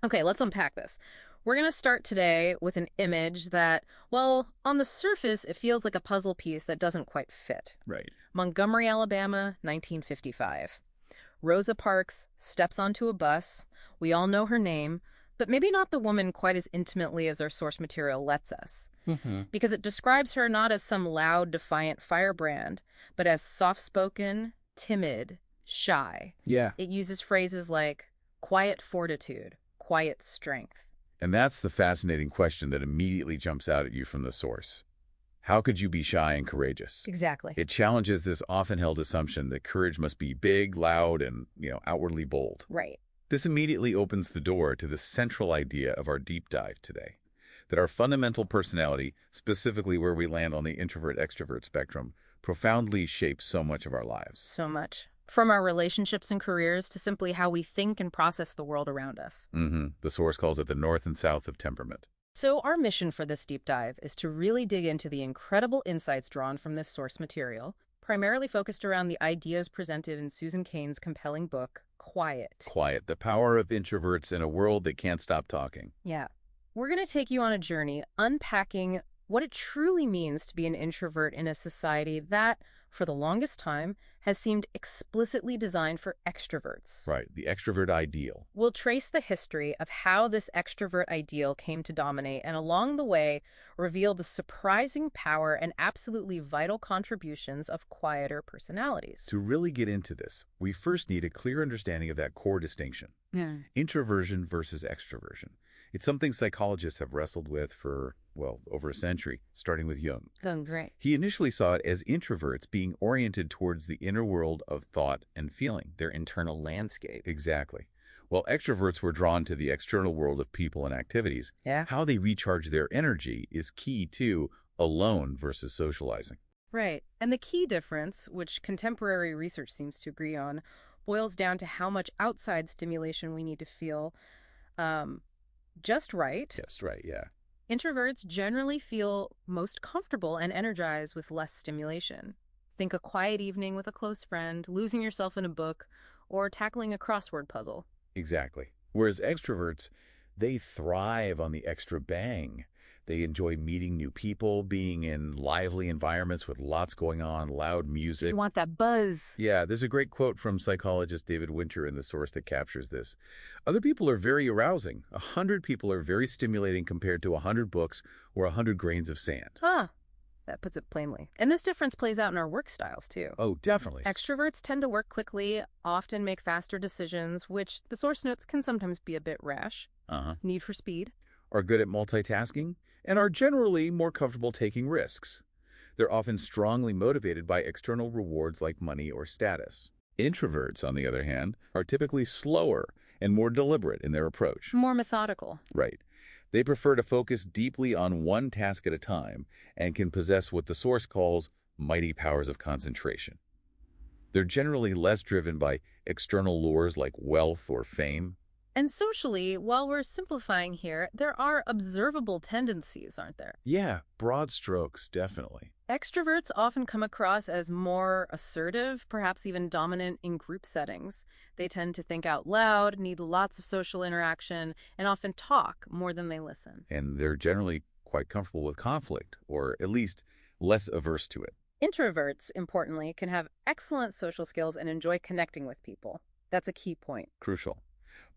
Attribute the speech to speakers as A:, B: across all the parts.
A: Okay, let's unpack this. We're going to start today with an image that, well, on the surface, it feels like a puzzle piece that doesn't quite fit.
B: Right.
A: Montgomery, Alabama, 1955. Rosa Parks steps onto a bus. We all know her name, but maybe not the woman quite as intimately as our source material lets us.
B: Hmm.
A: Because it describes her not as some loud, defiant firebrand, but as soft-spoken, timid, shy.
B: Yeah.
A: It uses phrases like quiet fortitude, quiet strength.
B: And that's the fascinating question that immediately jumps out at you from the source. How could you be shy and courageous?
A: Exactly.
B: It challenges this often held assumption that courage must be big, loud, and, outwardly bold.
A: Right.
B: This immediately opens the door to the central idea of our deep dive today, that our fundamental personality, specifically where we land on the introvert-extrovert spectrum, profoundly shapes so much of our lives.
A: So much. From our relationships and careers to simply how we think and process the world around us.
B: The source calls it the north and south of temperament.
A: So our mission for this deep dive is to really dig into the incredible insights drawn from this source material, primarily focused around the ideas presented in Susan Cain's compelling book, Quiet.
B: Quiet, the power of introverts in a world that can't stop talking.
A: Yeah. We're going to take you on a journey unpacking what it truly means to be an introvert in a society that, for the longest time, has seemed explicitly designed for extroverts.
B: Right, the extrovert ideal.
A: We'll trace the history of how this extrovert ideal came to dominate and along the way reveal the surprising power and absolutely vital contributions of quieter personalities.
B: To really get into this, we first need a clear understanding of that core distinction.
A: Yeah.
B: Introversion versus extroversion. It's something psychologists have wrestled with for, well, over a century, starting with Jung.
A: Oh, great.
B: He initially saw it as introverts being oriented towards the inner world of thought and feeling.
A: Their internal landscape.
B: Exactly. While extroverts were drawn to the external world of people and activities,
A: Yeah.
B: how they recharge their energy is key to alone versus socializing.
A: Right. And the key difference, which contemporary research seems to agree on, boils down to how much outside stimulation we need to feel just right.
B: Just right, yeah.
A: Introverts generally feel most comfortable and energized with less stimulation. Think a quiet evening with a close friend, losing yourself in a book, or tackling a crossword puzzle.
B: Exactly. Whereas extroverts, they thrive on the extra bang. They enjoy meeting new people, being in lively environments with lots going on, loud music.
A: You want that buzz.
B: Yeah, there's a great quote from psychologist David Winter in the source that captures this. Other people are very arousing. 100 people are very stimulating compared to 100 books or 100 grains of sand.
A: Huh. That puts it plainly. And this difference plays out in our work styles, too.
B: Oh, definitely.
A: Extroverts tend to work quickly, often make faster decisions, which the source notes can sometimes be a bit rash. Need for speed.
B: Are good at multitasking and are generally more comfortable taking risks. They're often strongly motivated by external rewards like money or status. Introverts, on the other hand, are typically slower and more deliberate in their approach.
A: More methodical.
B: Right. They prefer to focus deeply on one task at a time and can possess what the source calls mighty powers of concentration. They're generally less driven by external lures like wealth or fame.
A: And socially, while we're simplifying here, there are observable tendencies, aren't there?
B: Yeah, broad strokes, definitely.
A: Extroverts often come across as more assertive, perhaps even dominant in group settings. They tend to think out loud, need lots of social interaction, and often talk more than they listen.
B: And they're generally quite comfortable with conflict, or at least less averse to it.
A: Introverts, importantly, can have excellent social skills and enjoy connecting with people. That's a key point.
B: Crucial.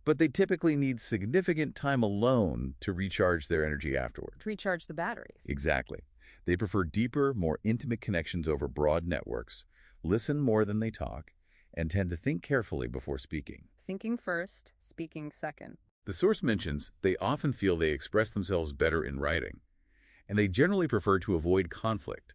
B: But they typically need significant time alone to recharge their energy afterward.
A: To recharge the batteries.
B: Exactly. They prefer deeper, more intimate connections over broad networks, listen more than they talk, and tend to think carefully before speaking.
A: Thinking first, speaking second.
B: The source mentions they often feel they express themselves better in writing, and they generally prefer to avoid conflict,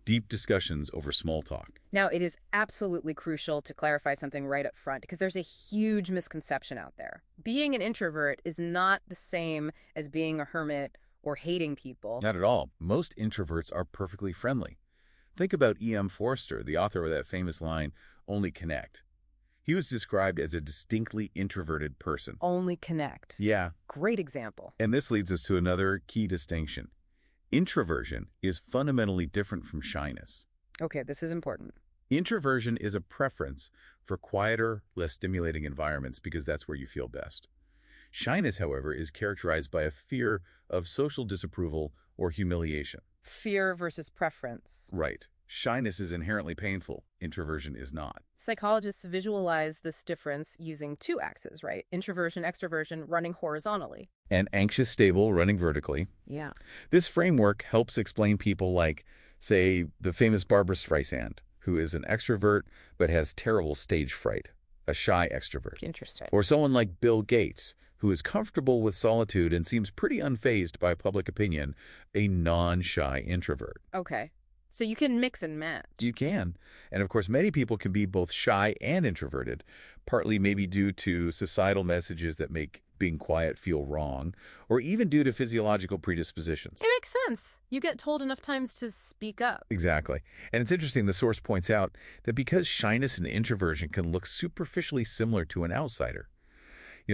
B: deep discussions over small talk.
A: Now, it is absolutely crucial to clarify something right up front because there's a huge misconception out there. Being an introvert is not the same as being a hermit or hating people.
B: Not at all. Most introverts are perfectly friendly. Think about E.M. Forster, the author of that famous line, "Only connect." He was described as a distinctly introverted person.
A: Only connect.
B: Yeah.
A: Great example.
B: And this leads us to another key distinction. Introversion is fundamentally different from shyness.
A: Okay, this is important.
B: Introversion is a preference for quieter, less stimulating environments because that's where you feel best. Shyness, however, is characterized by a fear of social disapproval or humiliation.
A: Fear versus preference.
B: Right. Shyness is inherently painful. Introversion is not.
A: Psychologists visualize this difference using two axes, right? Introversion, extroversion, running horizontally.
B: And anxious stable running vertically.
A: Yeah.
B: This framework helps explain people like, say, the famous Barbara Streisand, who is an extrovert but has terrible stage fright, a shy extrovert.
A: Interesting.
B: Or someone like Bill Gates, who is comfortable with solitude and seems pretty unfazed by public opinion, a non-shy introvert.
A: Okay. So you can mix and match.
B: You can. And of course, many people can be both shy and introverted, partly maybe due to societal messages that make being quiet feel wrong, or even due to physiological predispositions.
A: It makes sense. You get told enough times to speak up.
B: Exactly. And it's interesting, the source points out that because shyness and introversion can look superficially similar to an outsider,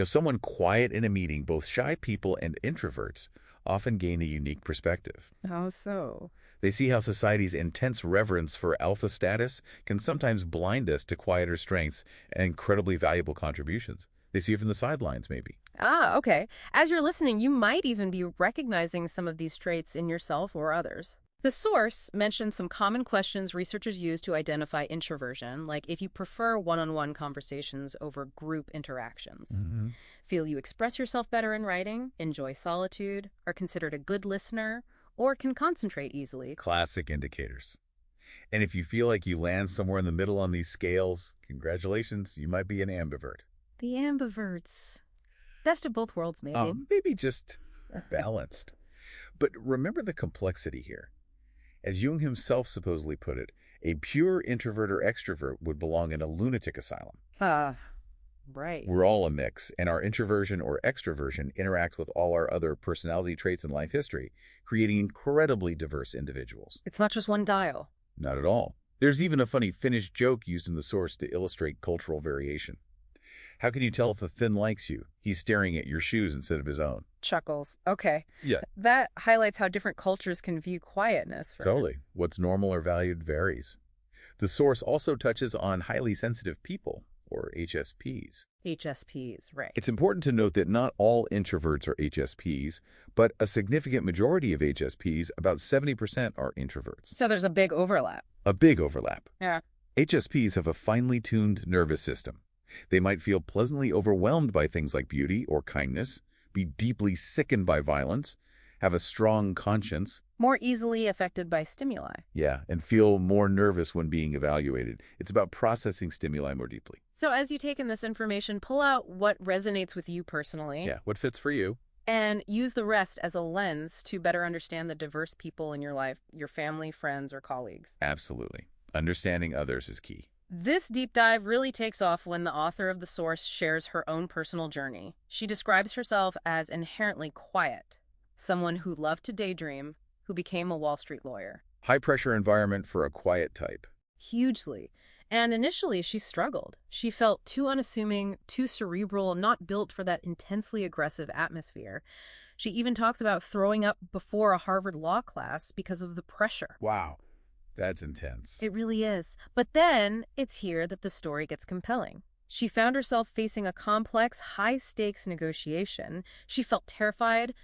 B: someone quiet in a meeting, both shy people and introverts, often gain a unique perspective.
A: How so?
B: They see how society's intense reverence for alpha status can sometimes blind us to quieter strengths and incredibly valuable contributions. They see it from the sidelines, maybe.
A: Ah, okay. As you're listening, you might even be recognizing some of these traits in yourself or others. The source mentions some common questions researchers use to identify introversion, like if you prefer one-on-one conversations over group interactions. Feel you express yourself better in writing, enjoy solitude, are considered a good listener, or can concentrate easily.
B: Classic indicators. And if you feel like you land somewhere in the middle on these scales, congratulations, you might be an ambivert.
A: The ambiverts. Best of both worlds, maybe.
B: Maybe just balanced. But remember the complexity here. As Jung himself supposedly put it, a pure introvert or extrovert would belong in a lunatic asylum.
A: Right.
B: We're all a mix, and our introversion or extroversion interacts with all our other personality traits and life history, creating incredibly diverse individuals.
A: It's not just one dial.
B: Not at all. There's even a funny Finnish joke used in the source to illustrate cultural variation. How can you tell if a Finn likes you? He's staring at your shoes instead of his own.
A: Chuckles. Okay.
B: Yeah.
A: That highlights how different cultures can view quietness. Right?
B: Totally. What's normal or valued varies. The source also touches on highly sensitive people, or HSPs.
A: HSPs, right.
B: It's important to note that not all introverts are HSPs, but a significant majority of HSPs, about 70%, are introverts.
A: So there's a big overlap.
B: A big overlap.
A: Yeah.
B: HSPs have a finely tuned nervous system. They might feel pleasantly overwhelmed by things like beauty or kindness, be deeply sickened by violence, have a strong conscience.
A: More easily affected by stimuli.
B: Yeah, and feel more nervous when being evaluated. It's about processing stimuli more deeply.
A: So as you take in this information, pull out what resonates with you personally.
B: Yeah, what fits for you.
A: And use the rest as a lens to better understand the diverse people in your life, your family, friends, or colleagues.
B: Absolutely. Understanding others is key.
A: This deep dive really takes off when the author of the source shares her own personal journey. She describes herself as inherently quiet, someone who loved to daydream, who became a Wall Street lawyer.
B: High-pressure environment for a quiet type.
A: Hugely. And initially, she struggled. She felt too unassuming, too cerebral, not built for that intensely aggressive atmosphere. She even talks about throwing up before a Harvard law class because of the pressure.
B: Wow. That's intense.
A: It really is. But then it's here that the story gets compelling. She found herself facing a complex, high-stakes negotiation. She felt terrified,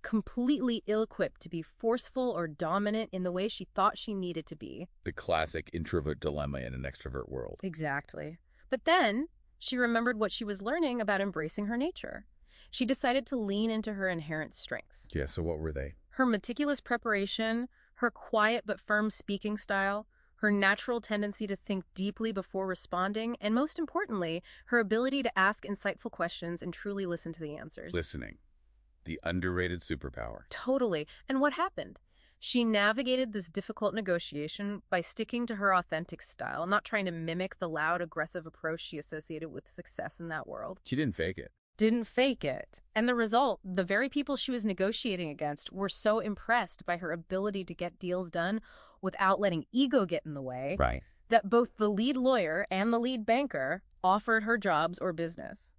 A: completely ill-equipped to be forceful or dominant in the way she thought she needed to be.
B: The classic introvert dilemma in an extrovert world.
A: Exactly. But then she remembered what she was learning about embracing her nature. She decided to lean into her inherent strengths.
B: Yeah, so what were they?
A: Her meticulous preparation, her quiet but firm speaking style, her natural tendency to think deeply before responding, and most importantly, her ability to ask insightful questions and truly listen to the answers.
B: Listening. The underrated superpower.
A: Totally. And what happened? She navigated this difficult negotiation by sticking to her authentic style, not trying to mimic the loud, aggressive approach she associated with success in that world.
B: She didn't fake it.
A: Didn't fake it. And the result, the very people she was negotiating against were so impressed by her ability to get deals done without letting ego get in the way,
B: Right.
A: that both the lead lawyer and the lead banker offered her jobs or business.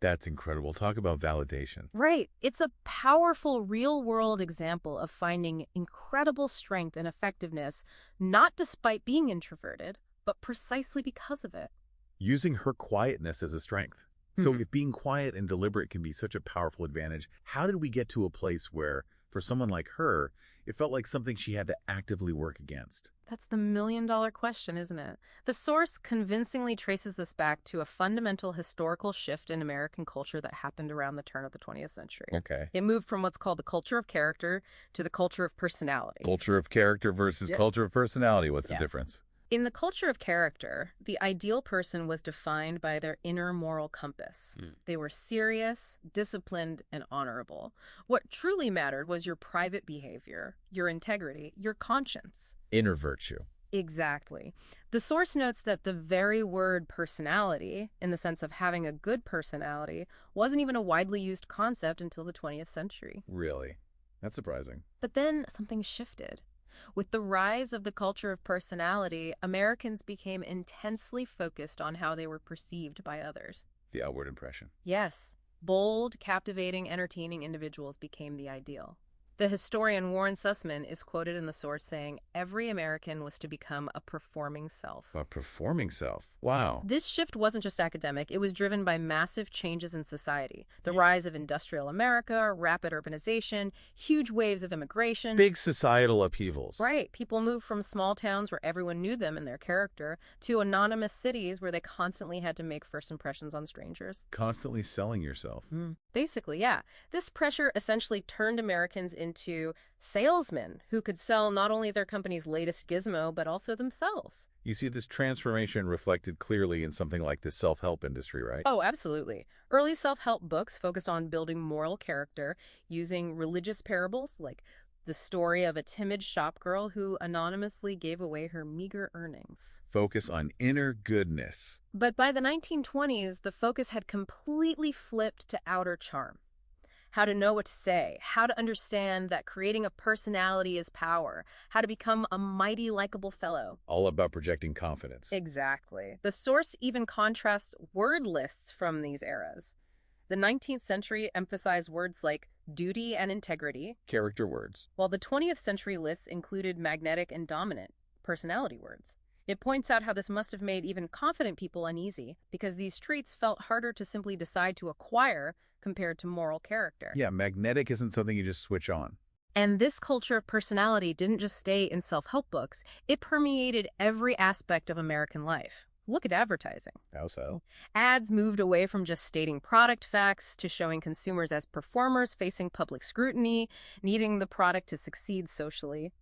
B: That's incredible. Talk about validation.
A: Right. It's a powerful real-world example of finding incredible strength and effectiveness, not despite being introverted, but precisely because of it.
B: Using her quietness as a strength. So if being quiet and deliberate can be such a powerful advantage, how did we get to a place where, for someone like her, it felt like something she had to actively work against?
A: That's the million-dollar question, isn't it? The source convincingly traces this back to a fundamental historical shift in American culture that happened around the turn of the 20th century.
B: Okay.
A: It moved from what's called the culture of character to the culture of personality.
B: Culture of character versus
A: Yep.
B: culture of personality. What's the
A: Yeah.
B: difference?
A: In the culture of character, the ideal person was defined by their inner moral compass. They were serious, disciplined, and honorable. What truly mattered was your private behavior, your integrity, your conscience.
B: Inner virtue.
A: Exactly. The source notes that the very word personality, in the sense of having a good personality, wasn't even a widely used concept until the 20th century.
B: Really? That's surprising.
A: But then something shifted. With the rise of the culture of personality, Americans became intensely focused on how they were perceived by others.
B: The outward impression.
A: Yes, bold, captivating, entertaining individuals became the ideal. The historian Warren Sussman is quoted in the source saying, "Every American was to become a performing self."
B: A performing self. Wow.
A: This shift wasn't just academic, it was driven by massive changes in society. The rise of industrial America, rapid urbanization, huge waves of immigration.
B: Big societal upheavals.
A: Right. People moved from small towns where everyone knew them and their character to anonymous cities where they constantly had to make first impressions on strangers.
B: Constantly selling yourself.
A: Basically, yeah. This pressure essentially turned Americans into salesmen who could sell not only their company's latest gizmo, but also themselves.
B: You see this transformation reflected clearly in something like the self-help industry, right?
A: Oh, absolutely. Early self-help books focused on building moral character using religious parables like the story of a timid shopgirl who anonymously gave away her meager earnings.
B: Focus on inner goodness.
A: But by the 1920s, the focus had completely flipped to outer charm. How to know what to say, how to understand that creating a personality is power, how to become a mighty likable fellow.
B: All about projecting confidence.
A: Exactly. The source even contrasts word lists from these eras. The 19th century emphasized words like duty and integrity,
B: Character words.
A: while the 20th century lists included magnetic and dominant personality words. It points out how this must have made even confident people uneasy, because these traits felt harder to simply decide to acquire compared to moral character.
B: Yeah, magnetic isn't something you just switch on.
A: And this culture of personality didn't just stay in self-help books, it permeated every aspect of American life. Look at advertising.
B: How so?
A: Ads moved away from just stating product facts to showing consumers as performers facing public scrutiny, needing the product to succeed socially.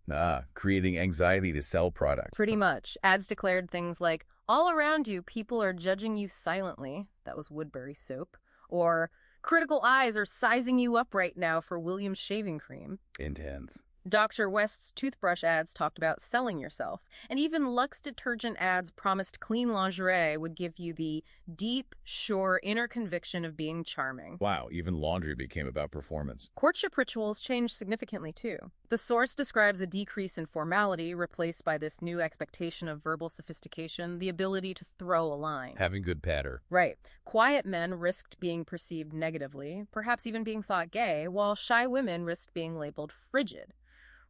B: Creating anxiety to sell products.
A: Pretty much. Ads declared things like, "All around you, people are judging you silently." That was Woodbury soap. Or, "Critical eyes are sizing you up right now for Williams shaving cream."
B: Intense.
A: Dr. West's toothbrush ads talked about selling yourself, and even Lux detergent ads promised clean lingerie would give you the deep, sure inner conviction of being charming.
B: Wow, even laundry became about performance.
A: Courtship rituals changed significantly too. The source describes a decrease in formality replaced by this new expectation of verbal sophistication, the ability to throw a line.
B: Having good patter.
A: Right. Quiet men risked being perceived negatively, perhaps even being thought gay, while shy women risked being labeled frigid.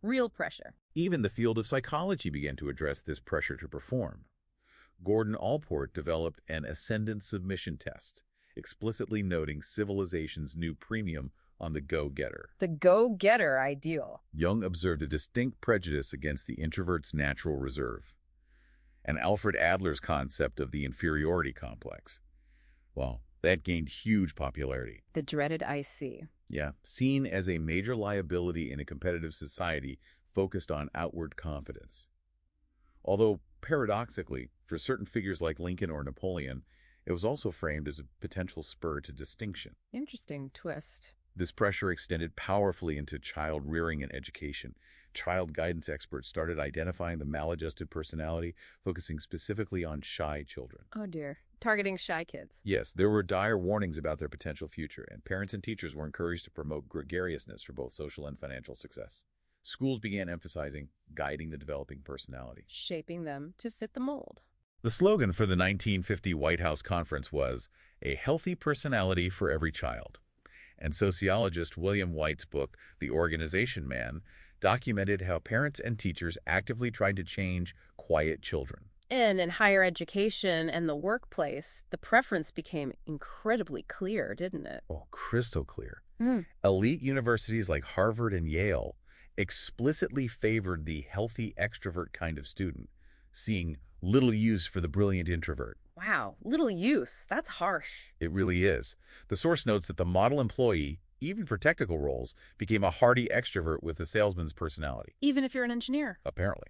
A: Real pressure.
B: Even the field of psychology began to address this pressure to perform. Gordon Allport developed an ascendant submission test, explicitly noting civilization's new premium on the go-getter.
A: The go-getter ideal.
B: Jung observed a distinct prejudice against the introvert's natural reserve, and Alfred Adler's concept of the inferiority complex. Well, that gained huge popularity.
A: The dreaded IC.
B: Yeah, seen as a major liability in a competitive society focused on outward confidence. Although, paradoxically, for certain figures like Lincoln or Napoleon, it was also framed as a potential spur to distinction.
A: Interesting twist.
B: This pressure extended powerfully into child rearing and education. Child guidance experts started identifying the maladjusted personality, focusing specifically on shy children.
A: Oh dear. Targeting shy kids.
B: Yes, there were dire warnings about their potential future, and parents and teachers were encouraged to promote gregariousness for both social and financial success. Schools began emphasizing guiding the developing personality,
A: shaping them to fit the mold.
B: The slogan for the 1950 White House Conference was, "A healthy personality for every child." And sociologist William White's book, The Organization Man, documented how parents and teachers actively tried to change quiet children.
A: In higher education and the workplace, the preference became incredibly clear, didn't it?
B: Oh, crystal clear.
A: Mm.
B: Elite universities like Harvard and Yale explicitly favored the healthy extrovert kind of student, seeing little use for the brilliant introvert.
A: Wow, little use. That's harsh.
B: It really is. The source notes that the model employee, even for technical roles, became a hardy extrovert with a salesman's personality,
A: Even if you're an engineer.
B: apparently.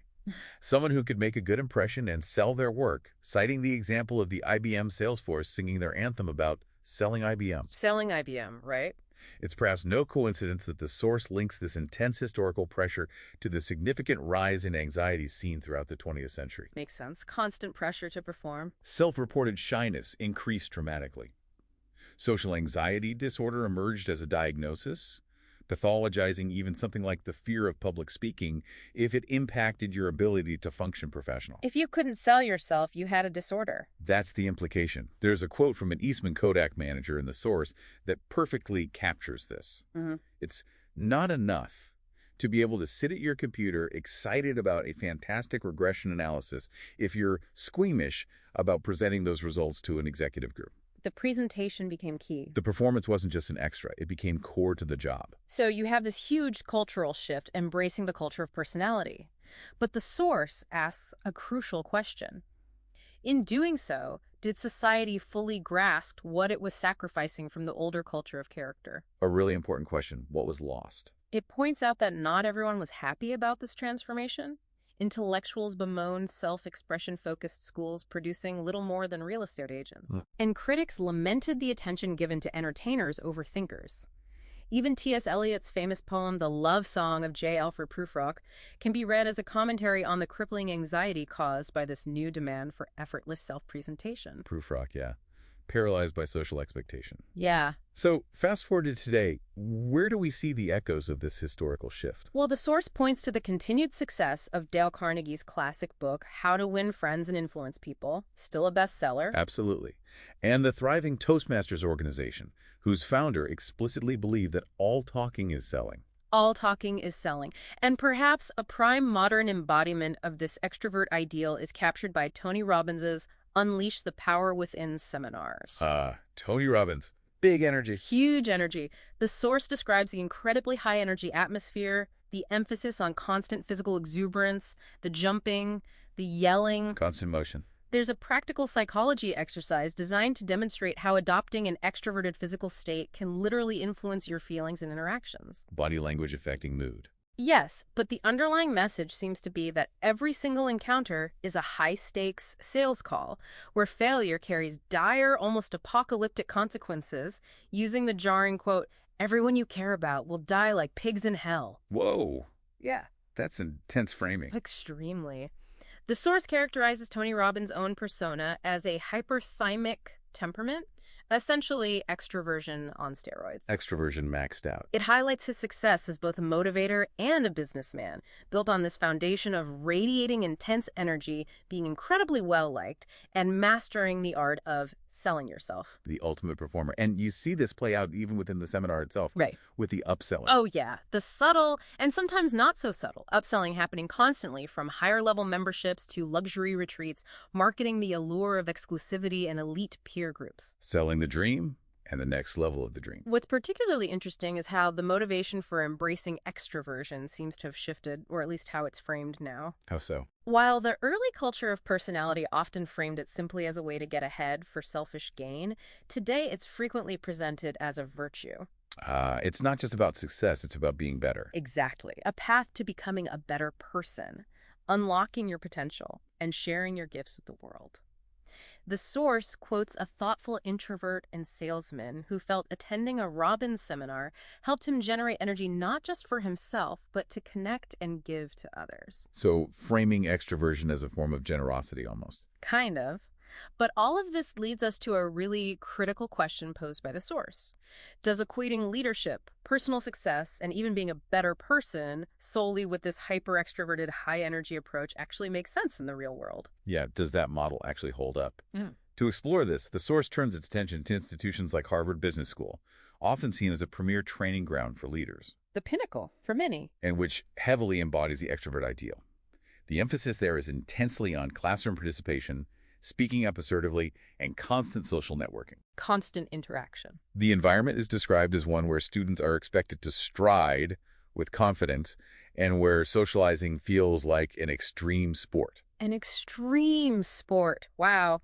B: Someone who could make a good impression and sell their work, citing the example of the IBM sales force singing their anthem about selling IBM.
A: Selling IBM, right?
B: It's perhaps no coincidence that the source links this intense historical pressure to the significant rise in anxiety seen throughout the 20th century.
A: Makes sense. Constant pressure to perform.
B: Self-reported shyness increased dramatically. Social anxiety disorder emerged as a diagnosis, pathologizing even something like the fear of public speaking if it impacted your ability to function professional.
A: If you couldn't sell yourself, you had a disorder.
B: That's the implication. There's a quote from an Eastman Kodak manager in the source that perfectly captures this.
A: Mhm.
B: It's not enough to be able to sit at your computer excited about a fantastic regression analysis if you're squeamish about presenting those results to an executive group.
A: The presentation became key.
B: The performance wasn't just an extra, it became core to the job.
A: So you have this huge cultural shift embracing the culture of personality. But the source asks a crucial question. In doing so, did society fully grasp what it was sacrificing from the older culture of character?
B: A really important question. What was lost?
A: It points out that not everyone was happy about this transformation. Intellectuals bemoaned self-expression-focused schools producing little more than real estate agents. And critics lamented the attention given to entertainers over thinkers. Even T.S. Eliot's famous poem, The Love Song of J. Alfred Prufrock, can be read as a commentary on the crippling anxiety caused by this new demand for effortless self-presentation.
B: Prufrock, yeah. Paralyzed by social expectation.
A: Yeah.
B: So, fast forward to today, where do we see the echoes of this historical shift?
A: Well, the source points to the continued success of Dale Carnegie's classic book, How to Win Friends and Influence People, still a bestseller.
B: Absolutely. And the thriving Toastmasters organization, whose founder explicitly believed that all talking is selling.
A: All talking is selling. And perhaps a prime modern embodiment of this extrovert ideal is captured by Tony Robbins's Unleash the Power Within seminars.
B: Tony Robbins. Big energy.
A: Huge energy. The source describes the incredibly high energy atmosphere, the emphasis on constant physical exuberance, the jumping, the yelling.
B: Constant motion.
A: There's a practical psychology exercise designed to demonstrate how adopting an extroverted physical state can literally influence your feelings and interactions.
B: Body language affecting mood.
A: Yes, but the underlying message seems to be that every single encounter is a high-stakes sales call, where failure carries dire, almost apocalyptic consequences, using the jarring quote, "Everyone you care about will die like pigs in hell."
B: Whoa.
A: Yeah.
B: That's intense framing.
A: Extremely. The source characterizes Tony Robbins' own persona as a hyperthymic temperament, essentially extroversion on steroids.
B: Extroversion maxed out.
A: It highlights his success as both a motivator and a businessman, built on this foundation of radiating intense energy, being incredibly well-liked, and mastering the art of selling yourself.
B: The ultimate performer. And you see this play out even within the seminar itself.
A: Right.
B: With the upselling.
A: Oh, yeah. The subtle, and sometimes not so subtle, upselling happening constantly, from higher-level memberships to luxury retreats, marketing the allure of exclusivity and elite peer groups.
B: Selling the dream and the next level of the dream.
A: What's particularly interesting is how the motivation for embracing extroversion seems to have shifted, or at least how it's framed now.
B: How so?
A: While the early culture of personality often framed it simply as a way to get ahead for selfish gain, today it's frequently presented as a virtue.
B: It's not just about success, it's about being better.
A: Exactly. A path to becoming a better person, unlocking your potential, and sharing your gifts with the world. The source quotes a thoughtful introvert and salesman who felt attending a Robbins seminar helped him generate energy not just for himself, but to connect and give to others.
B: So framing extroversion as a form of generosity almost.
A: Kind of. But all of this leads us to a really critical question posed by the source. Does equating leadership, personal success, and even being a better person solely with this hyper-extroverted, high-energy approach actually make sense in the real world?
B: Yeah, does that model actually hold up?
A: Mm.
B: To explore this, the source turns its attention to institutions like Harvard Business School, often seen as a premier training ground for leaders.
A: The pinnacle for many.
B: And which heavily embodies the extrovert ideal. The emphasis there is intensely on classroom participation, speaking up assertively, and constant social networking.
A: Constant interaction.
B: The environment is described as one where students are expected to stride with confidence and where socializing feels like an extreme sport.
A: An extreme sport. Wow.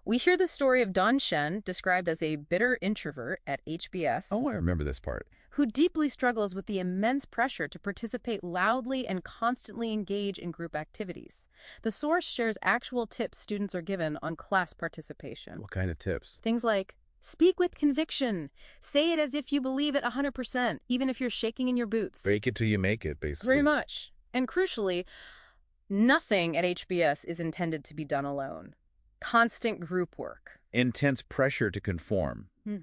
A: We hear the story of Don Shen, described as a bitter introvert at HBS,
B: Oh, I remember this part.
A: who deeply struggles with the immense pressure to participate loudly and constantly engage in group activities. The source shares actual tips students are given on class participation.
B: What kind of tips?
A: Things like, speak with conviction. Say it as if you believe it 100%, even if you're shaking in your boots.
B: Fake it till you make it, basically.
A: Very much. And crucially, nothing at HBS is intended to be done alone. Constant group work.
B: Intense pressure to conform.
A: Hmm.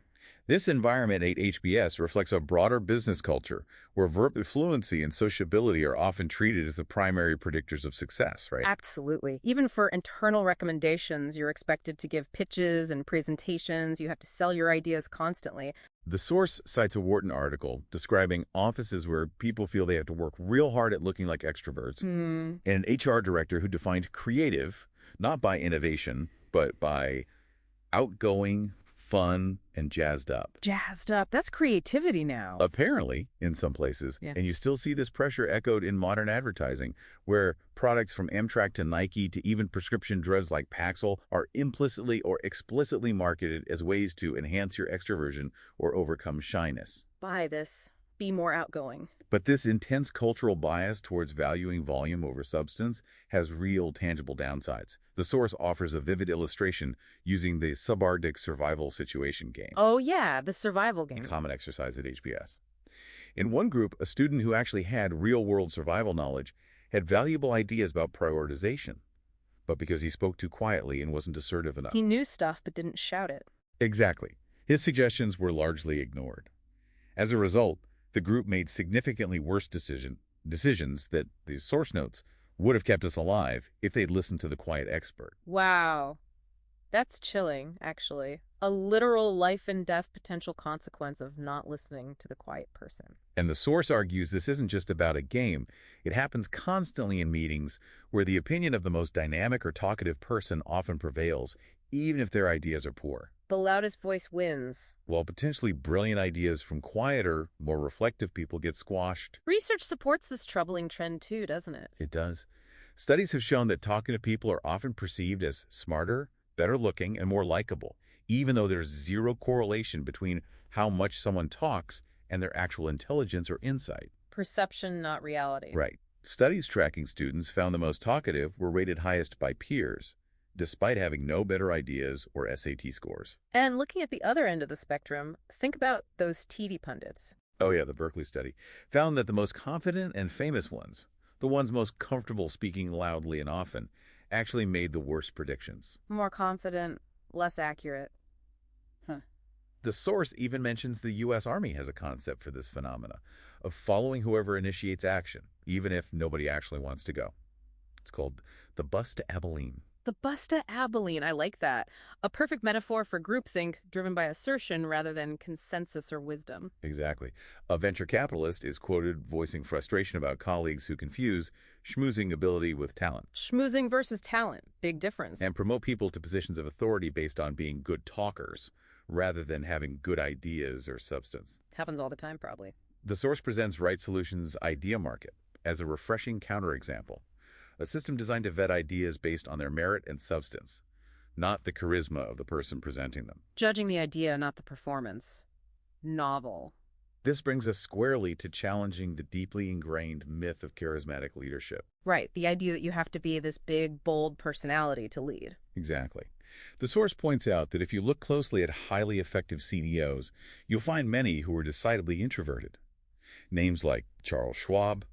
B: This environment at HBS reflects a broader business culture where verbal fluency and sociability are often treated as the primary predictors of success, right?
A: Absolutely. Even for internal recommendations, you're expected to give pitches and presentations. You have to sell your ideas constantly.
B: The source cites a Wharton article describing offices where people feel they have to work real hard at looking like extroverts, and an HR director who defined creative not by innovation, but by outgoing, fun, and jazzed up.
A: Jazzed up. That's creativity now.
B: Apparently, in some places.
A: Yeah.
B: And you still see this pressure echoed in modern advertising, where products from Amtrak to Nike to even prescription drugs like Paxil are implicitly or explicitly marketed as ways to enhance your extroversion or overcome shyness.
A: Buy this. Be more outgoing.
B: But this intense cultural bias towards valuing volume over substance has real, tangible downsides. The source offers a vivid illustration using the subarctic survival situation game.
A: Oh, yeah, the survival
B: A
A: game.
B: common exercise at HBS. In one group, a student who actually had real-world survival knowledge had valuable ideas about prioritization, but because he spoke too quietly and wasn't assertive enough.
A: He knew stuff but didn't shout it.
B: Exactly. His suggestions were largely ignored. As a result, the group made significantly worse decisions that the source notes would have kept us alive if they'd listened to the quiet expert.
A: Wow. That's chilling, actually. A literal life and death potential consequence of not listening to the quiet person.
B: And the source argues this isn't just about a game. It happens constantly in meetings where the opinion of the most dynamic or talkative person often prevails, even if their ideas are poor.
A: The loudest voice wins.
B: While potentially brilliant ideas from quieter, more reflective people get squashed.
A: Research supports this troubling trend too, doesn't it?
B: It does. Studies have shown that talkative people are often perceived as smarter, better looking, and more likable, even though there's zero correlation between how much someone talks and their actual intelligence or insight.
A: Perception, not reality.
B: Right. Studies tracking students found the most talkative were rated highest by peers, despite having no better ideas or SAT scores.
A: And looking at the other end of the spectrum, think about those TV pundits.
B: Oh yeah, the Berkeley study found that the most confident and famous ones, the ones most comfortable speaking loudly and often, actually made the worst predictions.
A: More confident, less accurate.
B: The source even mentions the U.S. Army has a concept for this phenomena of following whoever initiates action, even if nobody actually wants to go. It's called the bus to Abilene.
A: The bus to Abilene, I like that. A perfect metaphor for groupthink driven by assertion rather than consensus or wisdom.
B: Exactly. A venture capitalist is quoted voicing frustration about colleagues who confuse schmoozing ability with talent
A: Schmoozing versus talent, big difference.
B: and promote people to positions of authority based on being good talkers rather than having good ideas or substance.
A: Happens all the time, probably.
B: The source presents Right Solutions' Idea Market as a refreshing counterexample, a system designed to vet ideas based on their merit and substance, not the charisma of the person presenting them.
A: Judging the idea, not the performance. Novel.
B: This brings us squarely to challenging the deeply ingrained myth of charismatic leadership.
A: Right, the idea that you have to be this big, bold personality to lead.
B: Exactly. The source points out that if you look closely at highly effective CEOs, you'll find many who are decidedly introverted. Names like Charles Schwab,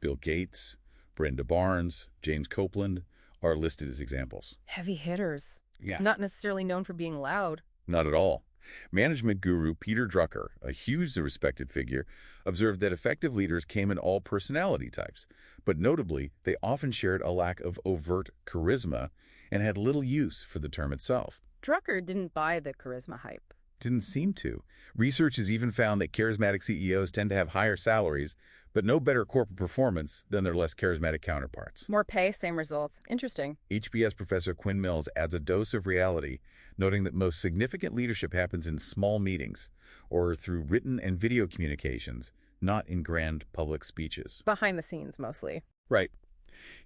B: Bill Gates, Brenda Barnes, James Copeland are listed as examples.
A: Heavy hitters.
B: Yeah.
A: Not necessarily known for being loud.
B: Not at all. Management guru Peter Drucker, a hugely respected figure, observed that effective leaders came in all personality types, but notably, they often shared a lack of overt charisma and had little use for the term itself.
A: Drucker didn't buy the charisma hype.
B: Didn't seem to. Research has even found that charismatic CEOs tend to have higher salaries, but no better corporate performance than their less charismatic counterparts.
A: More pay, same results. Interesting.
B: HBS professor Quinn Mills adds a dose of reality, noting that most significant leadership happens in small meetings or through written and video communications, not in grand public speeches.
A: Behind the scenes, mostly.
B: Right.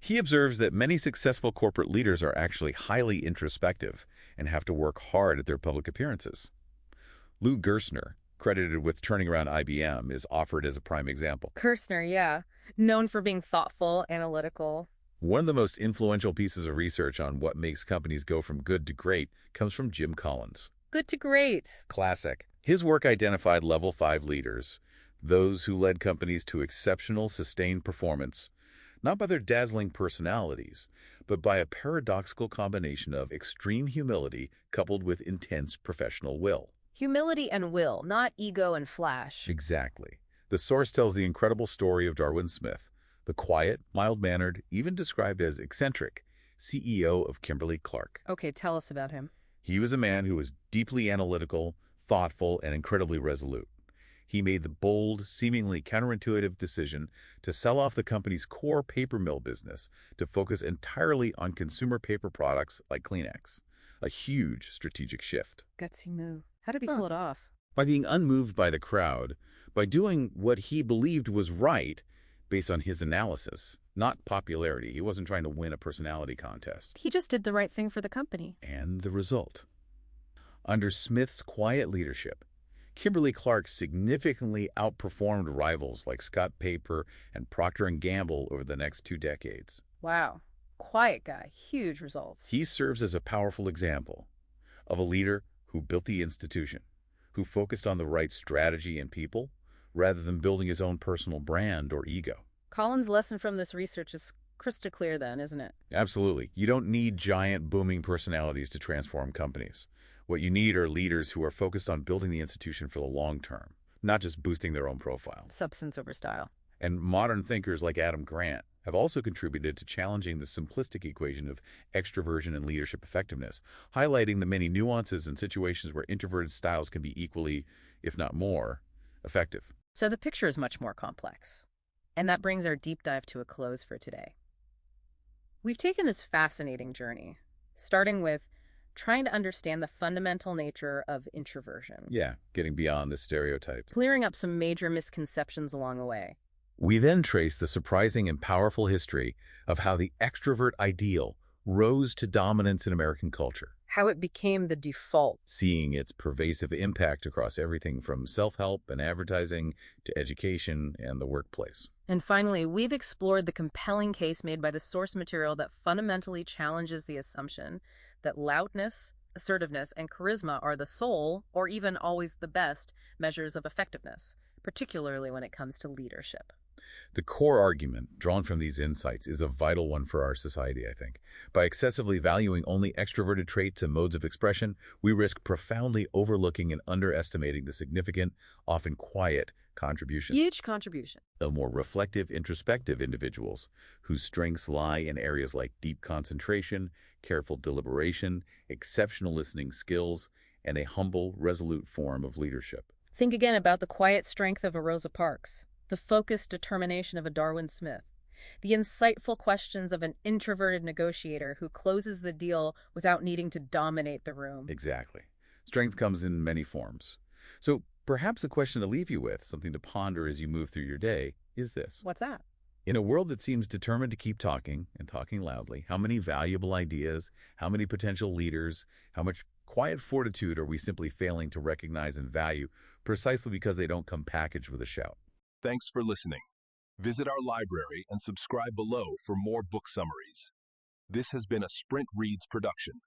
B: He observes that many successful corporate leaders are actually highly introspective and have to work hard at their public appearances. Lou Gerstner, credited with turning around IBM, is offered as a prime example.
A: Kirstner, yeah. Known for being thoughtful, analytical.
B: One of the most influential pieces of research on what makes companies go from good to great comes from Jim Collins.
A: Good to great.
B: Classic. His work identified level 5 leaders, those who led companies to exceptional, sustained performance, not by their dazzling personalities, but by a paradoxical combination of extreme humility coupled with intense professional will.
A: Humility and will, not ego and flash.
B: Exactly. The source tells the incredible story of Darwin Smith, the quiet, mild-mannered, even described as eccentric, CEO of Kimberly-Clark.
A: Okay, tell us about him.
B: He was a man who was deeply analytical, thoughtful, and incredibly resolute. He made the bold, seemingly counterintuitive decision to sell off the company's core paper mill business to focus entirely on consumer paper products like Kleenex, a huge strategic shift.
A: Gutsy move. How did he pull it off?
B: By being unmoved by the crowd, by doing what he believed was right based on his analysis, not popularity. He wasn't trying to win a personality contest.
A: He just did the right thing for the company.
B: And the result. Under Smith's quiet leadership, Kimberly-Clark significantly outperformed rivals like Scott Paper and Procter & Gamble over the next 2 decades.
A: Wow. Quiet guy. Huge results.
B: He serves as a powerful example of a leader who built the institution, who focused on the right strategy and people, rather than building his own personal brand or ego.
A: Collins' lesson from this research is crystal clear then, isn't it?
B: Absolutely. You don't need giant, booming personalities to transform companies. What you need are leaders who are focused on building the institution for the long term, not just boosting their own profile.
A: Substance over style.
B: And modern thinkers like Adam Grant have also contributed to challenging the simplistic equation of extroversion and leadership effectiveness, highlighting the many nuances and situations where introverted styles can be equally, if not more, effective.
A: So the picture is much more complex. And that brings our deep dive to a close for today. We've taken this fascinating journey, starting with trying to understand the fundamental nature of introversion.
B: Yeah, getting beyond the stereotypes.
A: Clearing up some major misconceptions along the way.
B: We then trace the surprising and powerful history of how the extrovert ideal rose to dominance in American culture,
A: How it became the default.
B: seeing its pervasive impact across everything from self-help and advertising to education and the workplace.
A: And finally, we've explored the compelling case made by the source material that fundamentally challenges the assumption that loudness, assertiveness, and charisma are the sole, or even always the best, measures of effectiveness, particularly when it comes to leadership.
B: The core argument drawn from these insights is a vital one for our society, I think. By excessively valuing only extroverted traits and modes of expression, we risk profoundly overlooking and underestimating the significant, often quiet, contributions
A: Huge contribution.
B: of more reflective, introspective individuals whose strengths lie in areas like deep concentration, careful deliberation, exceptional listening skills, and a humble, resolute form of leadership.
A: Think again about the quiet strength of a Rosa Parks, the focused determination of a Darwin Smith, the insightful questions of an introverted negotiator who closes the deal without needing to dominate the room.
B: Exactly. Strength comes in many forms. So perhaps a question to leave you with, something to ponder as you move through your day, is this.
A: What's that?
B: In a world that seems determined to keep talking and talking loudly, how many valuable ideas, how many potential leaders, how much quiet fortitude are we simply failing to recognize and value precisely because they don't come packaged with a shout?
C: Thanks for listening. Visit our library and subscribe below for more book summaries. This has been a Sprint Reads production.